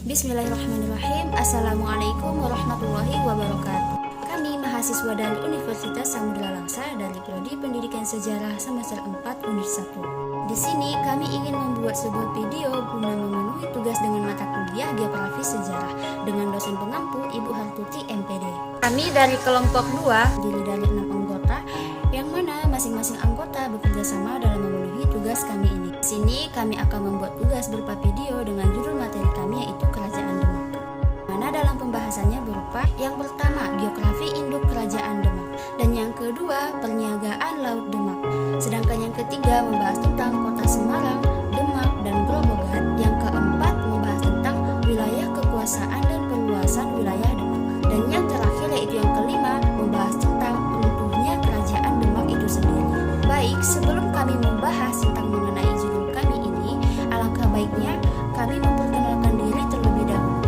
Bismillahirrahmanirrahim. Assalamualaikum warahmatullahi wabarakatuh. Kami mahasiswa dari Universitas Samudra Langsa dari Prodi Pendidikan Sejarah semester 4 Unit 1. Di sini kami ingin membuat sebuah video guna memenuhi tugas dengan mata kuliah Geografi Sejarah dengan dosen pengampu Ibu Hartuti MPD. Kami dari kelompok 2 terdiri dari 6 anggota yang mana masing-masing anggota bekerja sama dalam memenuhi tugas kami ini. Di sini kami akan membuat tugas berupa video dengan judul materi kami yaitu Kerajaan Demak. Mana dalam pembahasannya berupa yang pertama geografi induk Kerajaan Demak dan yang kedua perniagaan Laut Demak. Sedangkan yang ketiga membahas tentang Kota Semarang, Demak dan Grobogan. Yang keempat membahas tentang wilayah kekuasaan dan perluasan wilayah Demak. Dan yang terakhir yaitu yang kelima membahas tentang runtuhnya Kerajaan Demak itu sendiri. Baik, sebelum kami membahas tentang mengenai judul kami ini, alangkah baiknya kami memperkenalkan diri terlebih dahulu.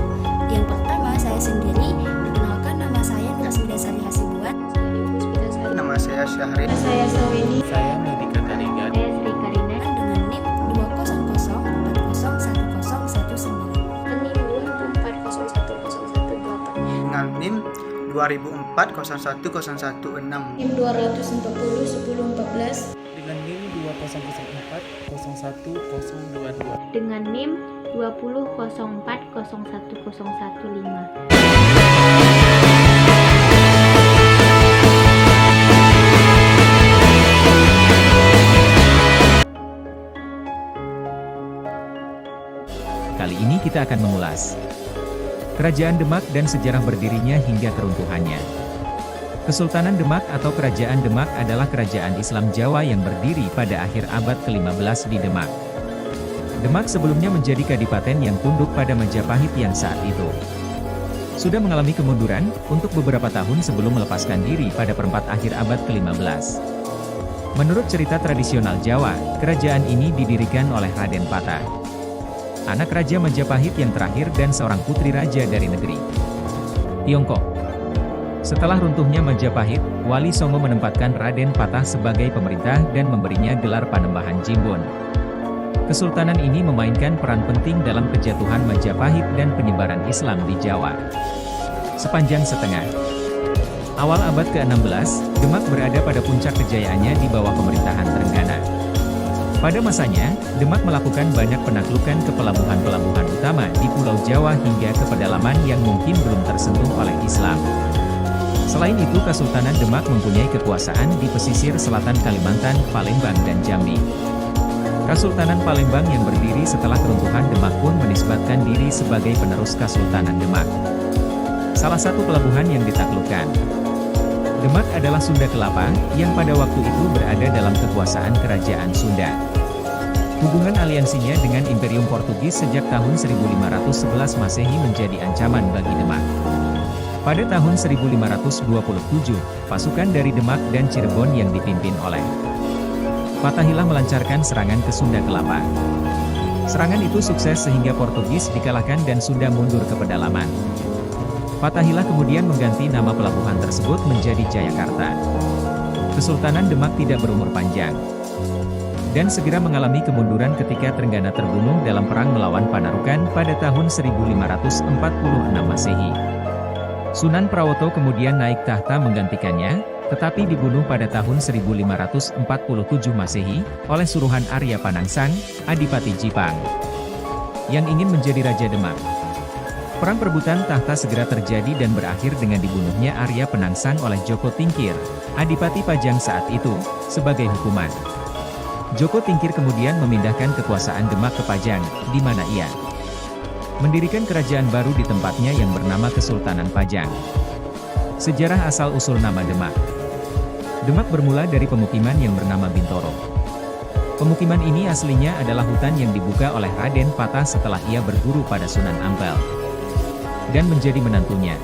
Yang pertama, saya sendiri, perkenalkan nama saya Nurasmidasari Hasibuan. Nama saya Syahrir. Saya Saweni. Saya Medika Tarigan. Saya Sri Karina. Dengan NIM 200404019. NIM 2401018. Dengan NIM 2004-01-016. NIM 2401014. Dengan NIM 2004-01-022. Dengan NIM 200401015. Kali ini kita akan mengulas Kerajaan Demak dan sejarah berdirinya hingga keruntuhannya. Kesultanan Demak atau Kerajaan Demak adalah kerajaan Islam Jawa yang berdiri pada akhir abad ke-15 di Demak. Demak sebelumnya menjadi kadipaten yang tunduk pada Majapahit yang saat itu sudah mengalami kemunduran untuk beberapa tahun sebelum melepaskan diri pada perempat akhir abad ke-15. Menurut cerita tradisional Jawa, kerajaan ini didirikan oleh Raden Patah, anak Raja Majapahit yang terakhir dan seorang putri raja dari negeri Tiongkok. Setelah runtuhnya Majapahit, Wali Songo menempatkan Raden Patah sebagai pemerintah dan memberinya gelar Panembahan Jimbon. Kesultanan ini memainkan peran penting dalam kejatuhan Majapahit dan penyebaran Islam di Jawa. Sepanjang setengah awal abad ke-16, Demak berada pada puncak kejayaannya di bawah pemerintahan Trenggana. Pada masanya, Demak melakukan banyak penaklukan ke pelabuhan-pelabuhan utama di Pulau Jawa hingga ke pedalaman yang mungkin belum tersentuh oleh Islam. Selain itu, Kesultanan Demak mempunyai kekuasaan di pesisir selatan Kalimantan, Palembang dan Jambi. Kesultanan Palembang yang berdiri setelah keruntuhan Demak pun menisbatkan diri sebagai penerus Kesultanan Demak. Salah satu pelabuhan yang ditaklukkan Demak adalah Sunda Kelapa, yang pada waktu itu berada dalam kekuasaan Kerajaan Sunda. Hubungan aliansinya dengan Imperium Portugis sejak tahun 1511 Masehi menjadi ancaman bagi Demak. Pada tahun 1527, pasukan dari Demak dan Cirebon yang dipimpin oleh Fatahillah melancarkan serangan ke Sunda Kelapa. Serangan itu sukses sehingga Portugis dikalahkan dan Sunda mundur ke pedalaman. Fatahillah kemudian mengganti nama pelabuhan tersebut menjadi Jayakarta. Kesultanan Demak tidak berumur panjang dan segera mengalami kemunduran ketika Trenggana terbunuh dalam perang melawan Panarukan pada tahun 1546 Masehi. Sunan Prawoto kemudian naik tahta menggantikannya, tetapi dibunuh pada tahun 1547 Masehi oleh suruhan Arya Panangsang, Adipati Jipang, yang ingin menjadi Raja Demak. Perang perebutan tahta segera terjadi dan berakhir dengan dibunuhnya Arya Penangsang oleh Joko Tingkir, Adipati Pajang saat itu, sebagai hukuman. Joko Tingkir kemudian memindahkan kekuasaan Demak ke Pajang, di mana ia mendirikan kerajaan baru di tempatnya yang bernama Kesultanan Pajang. Sejarah asal-usul nama Demak. Demak bermula dari pemukiman yang bernama Bintoro. Pemukiman ini aslinya adalah hutan yang dibuka oleh Raden Patah setelah ia berguru pada Sunan Ampel dan menjadi menantunya.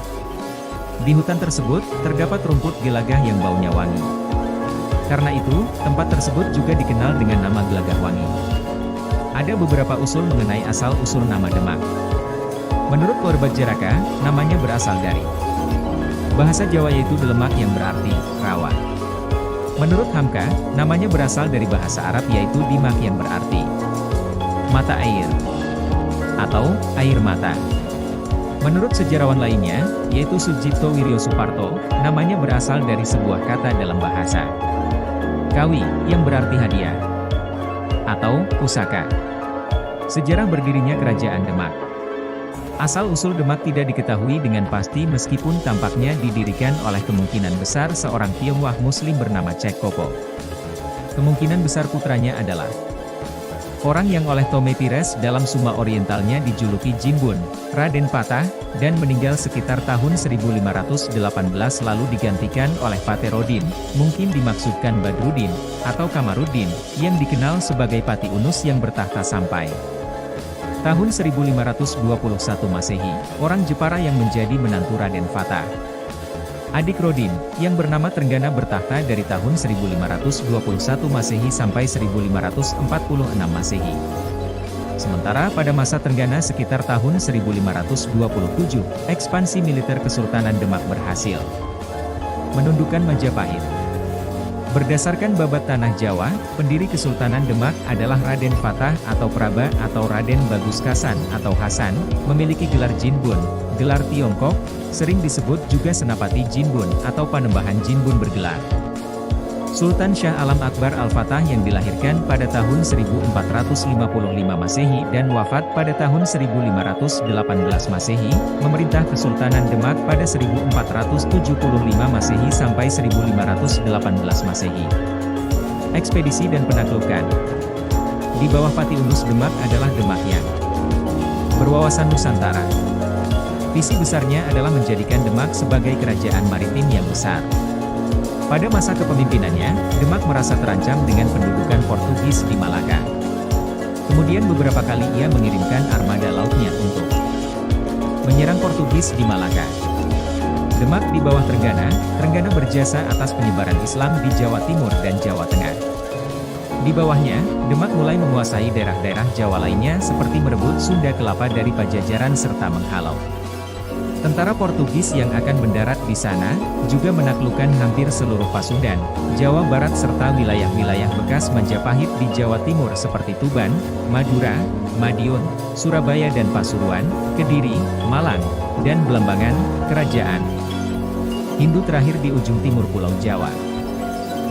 Di hutan tersebut, terdapat rumput gelagah yang baunya wangi. Karena itu, tempat tersebut juga dikenal dengan nama Gelagah Wangi. Ada beberapa usul mengenai asal-usul nama Demak. Menurut Korbat Jeraka, namanya berasal dari bahasa Jawa yaitu Delemak yang berarti rawa. Menurut Hamka, namanya berasal dari bahasa Arab yaitu Dimak yang berarti mata air. atau air mata. Menurut sejarawan lainnya, yaitu Sujipto Wiryosuparto, namanya berasal dari sebuah kata dalam bahasa Kawi, yang berarti hadiah atau pusaka. Sejarah berdirinya Kerajaan Demak. Asal-usul Demak tidak diketahui dengan pasti meskipun tampaknya didirikan oleh kemungkinan besar seorang Tionghoa Muslim bernama Cek Kopo. Kemungkinan besar putranya adalah orang yang oleh Tome Pires dalam Suma Orientalnya dijuluki Jinbun, Raden Patah, dan meninggal sekitar tahun 1518 lalu digantikan oleh Paterodin, mungkin dimaksudkan Badruddin, atau Kamaruddin, yang dikenal sebagai Pati Unus yang bertahta sampai tahun 1521 Masehi, orang Jepara yang menjadi menantu Raden Fatah. Adik Rodin, yang bernama Trenggana bertahta dari tahun 1521 Masehi sampai 1546 Masehi. Sementara pada masa Trenggana sekitar tahun 1527, ekspansi militer Kesultanan Demak berhasil menundukkan Majapahit. Berdasarkan babat tanah Jawa, pendiri Kesultanan Demak adalah Raden Fatah atau Praba atau Raden Bagus Kasan atau Hasan, memiliki gelar Jinbun, gelar Tiongkok, sering disebut juga Senapati Jinbun atau Panembahan Jinbun bergelar Sultan Syah Alam Akbar Al-Fatah yang dilahirkan pada tahun 1455 Masehi dan wafat pada tahun 1518 Masehi, memerintah Kesultanan Demak pada 1475 Masehi sampai 1518 Masehi. Ekspedisi dan penaklukan. Di bawah Pati Unus Demak adalah Demak yang berwawasan Nusantara. Visi besarnya adalah menjadikan Demak sebagai kerajaan maritim yang besar. Pada masa kepemimpinannya, Demak merasa terancam dengan pendudukan Portugis di Malaka. Kemudian beberapa kali ia mengirimkan armada lautnya untuk menyerang Portugis di Malaka. Demak di bawah Trenggana, Trenggana berjasa atas penyebaran Islam di Jawa Timur dan Jawa Tengah. Di bawahnya, Demak mulai menguasai daerah-daerah Jawa lainnya seperti merebut Sunda Kelapa dari Pajajaran serta menghalau tentara Portugis yang akan mendarat di sana, juga menaklukkan hampir seluruh Pasundan, Jawa Barat serta wilayah-wilayah bekas Majapahit di Jawa Timur seperti Tuban, Madura, Madiun, Surabaya dan Pasuruan, Kediri, Malang, dan Belambangan, Kerajaan Hindu terakhir di ujung timur Pulau Jawa.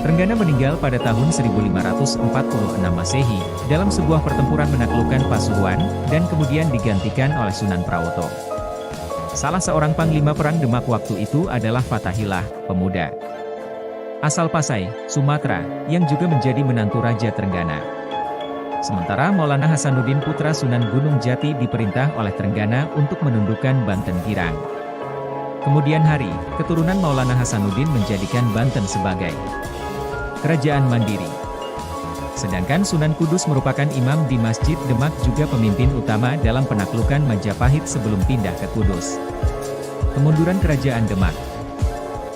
Trenggana meninggal pada tahun 1546 Masehi, dalam sebuah pertempuran menaklukkan Pasuruan, dan kemudian digantikan oleh Sunan Prawoto. Salah seorang panglima perang Demak waktu itu adalah Fatahillah, pemuda asal Pasai, Sumatera, yang juga menjadi menantu Raja Trenggana. Sementara Maulana Hasanuddin putra Sunan Gunung Jati diperintah oleh Trenggana untuk menundukkan Banten Girang. Kemudian hari, keturunan Maulana Hasanuddin menjadikan Banten sebagai kerajaan mandiri. Sedangkan Sunan Kudus merupakan imam di Masjid Demak juga pemimpin utama dalam penaklukan Majapahit sebelum pindah ke Kudus. Kemunduran Kerajaan Demak.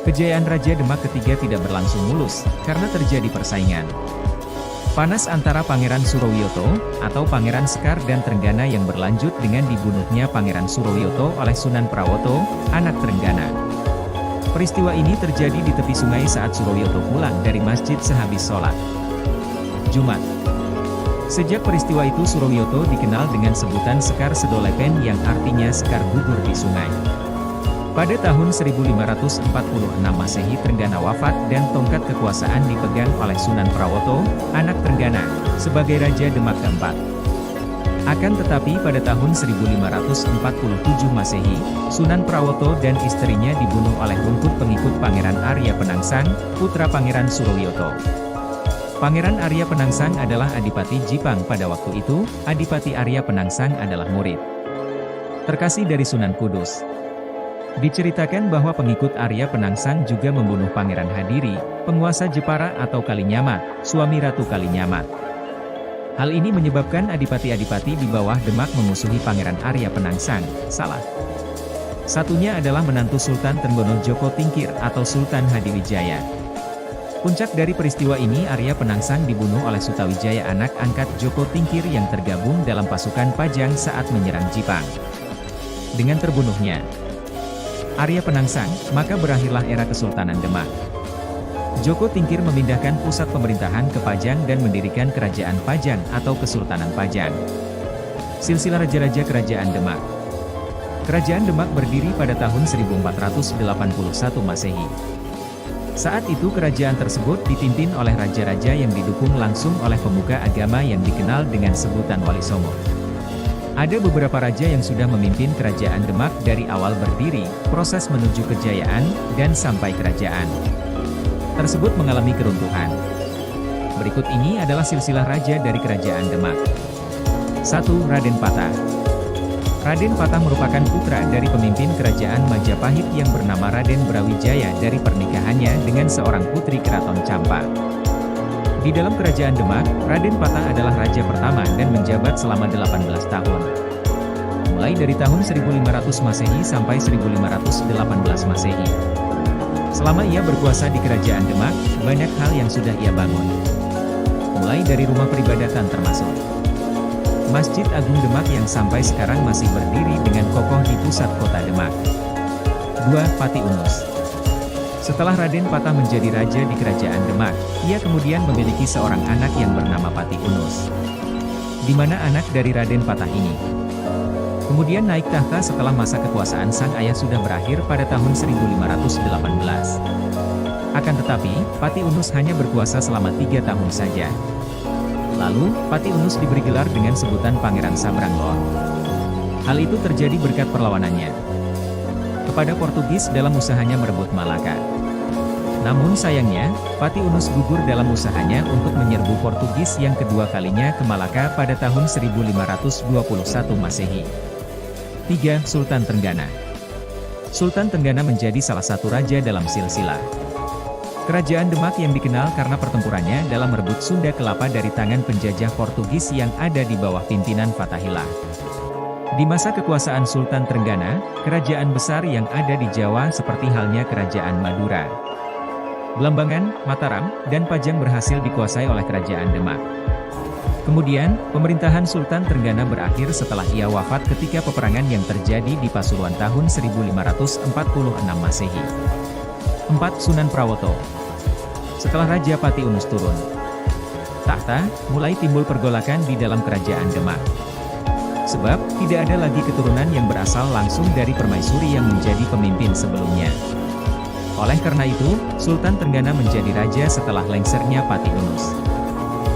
Kejayaan Raja Demak ketiga tidak berlangsung mulus, karena terjadi persaingan panas antara Pangeran Surowiyoto, atau Pangeran Sekar dan Trenggana yang berlanjut dengan dibunuhnya Pangeran Surowiyoto oleh Sunan Prawoto, anak Trenggana. Peristiwa ini terjadi di tepi sungai saat Surowiyoto pulang dari masjid sehabis sholat Jumat. Sejak peristiwa itu Surowiyoto dikenal dengan sebutan Sekar Sedolepen yang artinya Sekar gugur di sungai. Pada tahun 1546 Masehi Trenggana wafat dan tongkat kekuasaan dipegang oleh Sunan Prawoto, anak Trenggana, sebagai Raja Demak keempat. Akan tetapi pada tahun 1547 Masehi, Sunan Prawoto dan istrinya dibunuh oleh rungkut pengikut Pangeran Arya Penangsang, putra Pangeran Surowiyoto. Pangeran Arya Penangsang adalah Adipati Jipang pada waktu itu, Adipati Arya Penangsang adalah murid terkasih dari Sunan Kudus. Diceritakan bahwa pengikut Arya Penangsang juga membunuh Pangeran Hadiri, penguasa Jepara atau Kalinyamat, suami Ratu Kalinyamat. Hal ini menyebabkan adipati-adipati di bawah Demak memusuhi Pangeran Arya Penangsang. Salah satunya adalah menantu Sultan Trenggono Joko Tingkir atau Sultan Hadiwijaya. Puncak dari peristiwa ini Arya Penangsang dibunuh oleh Sutawijaya anak angkat Joko Tingkir yang tergabung dalam pasukan Pajang saat menyerang Jipang. Dengan terbunuhnya Arya Penangsang, maka berakhirlah era Kesultanan Demak. Joko Tingkir memindahkan pusat pemerintahan ke Pajang dan mendirikan Kerajaan Pajang atau Kesultanan Pajang. Silsilah Raja-Raja Kerajaan Demak. Kerajaan Demak berdiri pada tahun 1481 Masehi. Saat itu kerajaan tersebut dipimpin oleh raja-raja yang didukung langsung oleh pemuka agama yang dikenal dengan sebutan Wali Songo. Ada beberapa raja yang sudah memimpin kerajaan Demak dari awal berdiri, proses menuju kejayaan, dan sampai kerajaan tersebut mengalami keruntuhan. Berikut ini adalah silsilah raja dari kerajaan Demak. 1. Raden Patah. Raden Patah merupakan putra dari pemimpin kerajaan Majapahit yang bernama Raden Brawijaya dari pernikahannya dengan seorang putri keraton Campa. Di dalam kerajaan Demak, Raden Patah adalah raja pertama dan menjabat selama 18 tahun. Mulai dari tahun 1500 Masehi sampai 1518 Masehi. Selama ia berkuasa di kerajaan Demak, banyak hal yang sudah ia bangun. Mulai dari rumah peribadatan termasuk Masjid Agung Demak yang sampai sekarang masih berdiri dengan kokoh di pusat kota Demak. 2. Pati Unus. Setelah Raden Patah menjadi raja di kerajaan Demak, ia kemudian memiliki seorang anak yang bernama Pati Unus. Di mana anak dari Raden Patah ini kemudian naik tahta setelah masa kekuasaan sang ayah sudah berakhir pada tahun 1518. Akan tetapi, Pati Unus hanya berkuasa selama 3 tahun saja. Lalu, Pati Unus diberi gelar dengan sebutan Pangeran Sabranglor. Hal itu terjadi berkat perlawanannya kepada Portugis dalam usahanya merebut Malaka. Namun sayangnya, Pati Unus gugur dalam usahanya untuk menyerbu Portugis yang kedua kalinya ke Malaka pada tahun 1521 Masehi. 3. Sultan Trenggana. Sultan Trenggana menjadi salah satu raja dalam silsilah kerajaan Demak yang dikenal karena pertempurannya dalam merebut Sunda Kelapa dari tangan penjajah Portugis yang ada di bawah pimpinan Fathahillah. Di masa kekuasaan Sultan Trenggana, kerajaan besar yang ada di Jawa seperti halnya Kerajaan Madura, Blambangan, Mataram, dan Pajang berhasil dikuasai oleh kerajaan Demak. Kemudian, pemerintahan Sultan Trenggana berakhir setelah ia wafat ketika peperangan yang terjadi di Pasuruan tahun 1546 Masehi. 4. Sunan Prawoto. Setelah Raja Pati Unus turun tahta, mulai timbul pergolakan di dalam kerajaan Demak. Sebab, tidak ada lagi keturunan yang berasal langsung dari permaisuri yang menjadi pemimpin sebelumnya. Oleh karena itu, Sultan Trenggana menjadi raja setelah lengsernya Pati Unus.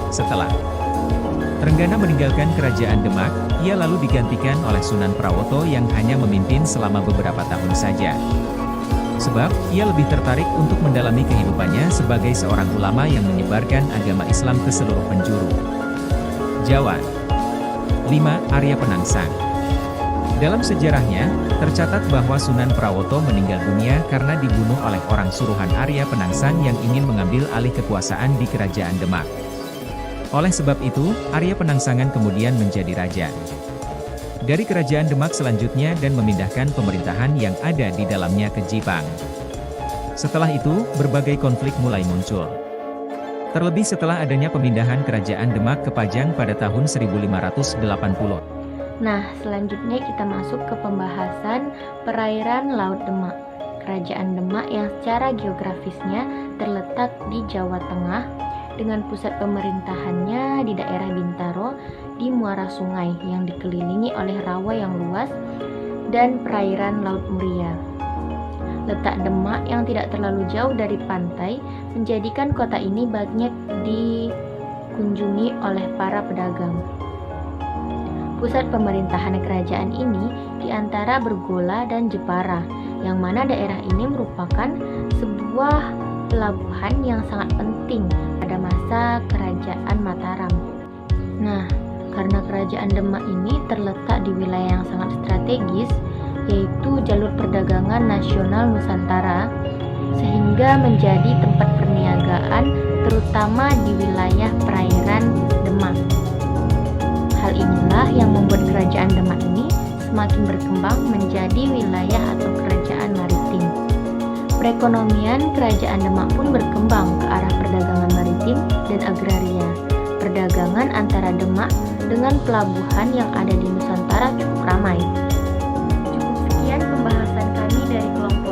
Setelah Trenggana meninggalkan kerajaan Demak, ia lalu digantikan oleh Sunan Prawoto yang hanya memimpin selama beberapa tahun saja. Sebab, ia lebih tertarik untuk mendalami kehidupannya sebagai seorang ulama yang menyebarkan agama Islam ke seluruh penjuru Jawa. 5. Arya Penangsang. Dalam sejarahnya, tercatat bahwa Sunan Prawoto meninggal dunia karena dibunuh oleh orang suruhan Arya Penangsang yang ingin mengambil alih kekuasaan di kerajaan Demak. Oleh sebab itu, Arya Penangsangan kemudian menjadi raja dari kerajaan Demak selanjutnya dan memindahkan pemerintahan yang ada di dalamnya ke Jipang. Setelah itu, berbagai konflik mulai muncul. Terlebih setelah adanya pemindahan kerajaan Demak ke Pajang pada tahun 1580. Nah, selanjutnya kita masuk ke pembahasan perairan Laut Demak. Kerajaan Demak yang secara geografisnya terletak di Jawa Tengah, dengan pusat pemerintahannya di daerah Bintaro, di muara sungai yang dikelilingi oleh rawa yang luas, dan perairan Laut Muria. Letak Demak yang tidak terlalu jauh dari pantai, menjadikan kota ini banyak dikunjungi oleh para pedagang. Pusat pemerintahan kerajaan ini di antara Bergola dan Jepara, yang mana daerah ini merupakan sebuah pelabuhan yang sangat penting pada masa kerajaan Mataram. Nah, karena kerajaan Demak ini terletak di wilayah yang sangat strategis, yaitu jalur perdagangan nasional Nusantara, sehingga menjadi tempat perniagaan terutama di wilayah perairan Demak. Hal inilah yang membuat kerajaan Demak ini semakin berkembang menjadi wilayah atau kerajaan maritim. Perekonomian kerajaan Demak pun berkembang ke arah perdagangan maritim dan agraria. Perdagangan antara Demak dengan pelabuhan yang ada di Nusantara cukup ramai. Cukup sekian pembahasan kami dari kelompok